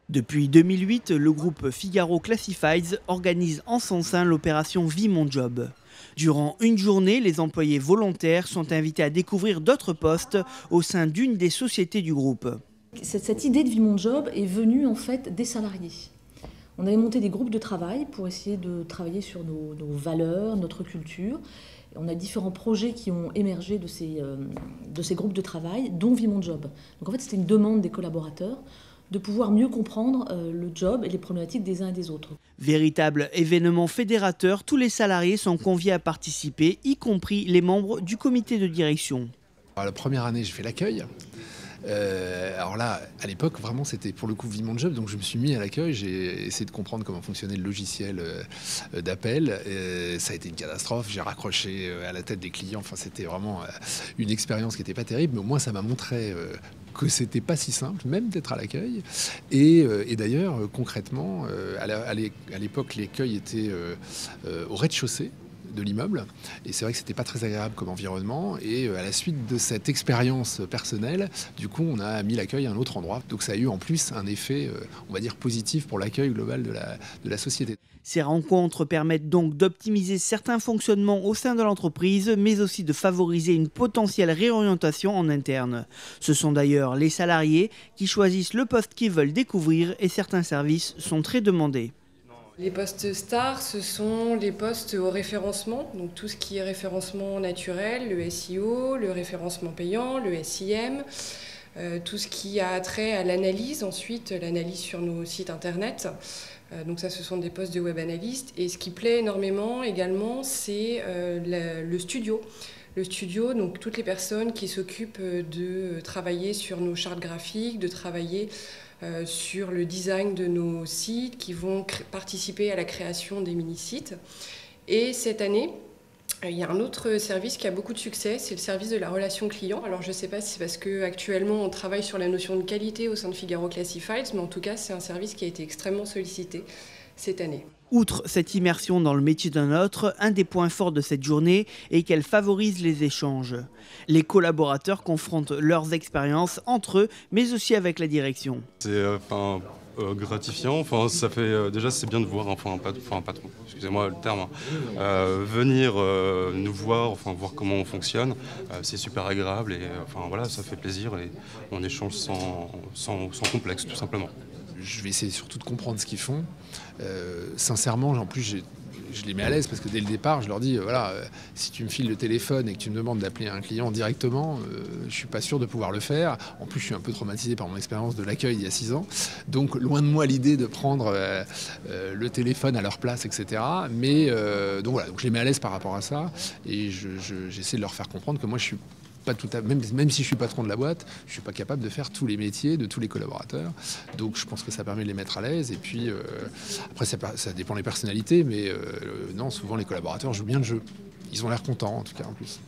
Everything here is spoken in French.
Depuis 2008, le groupe Figaro Classifieds organise en son sein l'opération Vie mon job. Durant une journée, les employés volontaires sont invités à découvrir d'autres postes au sein d'une des sociétés du groupe. Cette idée de Vie mon job est venue en fait des salariés. On avait monté des groupes de travail pour essayer de travailler sur nos valeurs, notre culture. On a différents projets qui ont émergé de ces groupes de travail, dont Vie mon job. Donc en fait, c'était une demande des collaborateurs de pouvoir mieux comprendre le job et les problématiques des uns et des autres. Véritable événement fédérateur, tous les salariés sont conviés à participer, y compris les membres du comité de direction. La première année, j'ai fait l'accueil. Alors là, à l'époque, vraiment, c'était pour le coup Vie mon job, donc je me suis mis à l'accueil, j'ai essayé de comprendre comment fonctionnait le logiciel d'appel. Ça a été une catastrophe, j'ai raccroché à la tête des clients, enfin c'était vraiment une expérience qui n'était pas terrible, mais au moins ça m'a montré que c'était pas si simple, même d'être à l'accueil. Et d'ailleurs, concrètement, à l'époque, l'accueil était au rez-de-chaussée de l'immeuble, et c'est vrai que c'était pas très agréable comme environnement, et à la suite de cette expérience personnelle, du coup on a mis l'accueil à un autre endroit, donc ça a eu en plus un effet on va dire positif pour l'accueil global de la société. Ces rencontres permettent donc d'optimiser certains fonctionnements au sein de l'entreprise, mais aussi de favoriser une potentielle réorientation en interne. Ce sont d'ailleurs les salariés qui choisissent le poste qu'ils veulent découvrir, et certains services sont très demandés. Les postes stars, ce sont les postes au référencement, donc tout ce qui est référencement naturel, le SEO, le référencement payant, le SIM, tout ce qui a trait à l'analyse, ensuite l'analyse sur nos sites internet. Donc ça, ce sont des postes de web analyste. Et ce qui plaît énormément également, c'est le studio. Le studio, donc toutes les personnes qui s'occupent de travailler sur nos chartes graphiques, de travailler sur le design de nos sites, qui vont participer à la création des mini-sites. Et cette année, il y a un autre service qui a beaucoup de succès, c'est le service de la relation client. Alors je ne sais pas si c'est parce qu'actuellement on travaille sur la notion de qualité au sein de Figaro Classifieds, mais en tout cas c'est un service qui a été extrêmement sollicité cette année. Outre cette immersion dans le métier d'un autre, un des points forts de cette journée est qu'elle favorise les échanges. Les collaborateurs confrontent leurs expériences entre eux, mais aussi avec la direction. C'est gratifiant, ça fait déjà c'est bien de voir un patron, excusez-moi le terme, venir nous voir, voir comment on fonctionne, c'est super agréable et voilà, ça fait plaisir et on échange sans complexe tout simplement. Je vais essayer surtout de comprendre ce qu'ils font. Sincèrement, en plus, je les mets à l'aise parce que dès le départ, je leur dis voilà, si tu me files le téléphone et que tu me demandes d'appeler un client directement, je suis pas sûr de pouvoir le faire. En plus, je suis un peu traumatisé par mon expérience de l'accueil il y a 6 ans. Donc, loin de moi l'idée de prendre le téléphone à leur place, etc. Mais donc voilà, donc je les mets à l'aise par rapport à ça et j'essaie de leur faire comprendre que moi, je suis pas tout à, même si je suis patron de la boîte, je suis pas capable de faire tous les métiers de tous les collaborateurs. Donc je pense que ça permet de les mettre à l'aise. Et puis après ça dépend des personnalités, mais non, souvent les collaborateurs jouent bien le jeu. Ils ont l'air contents en tout cas en plus.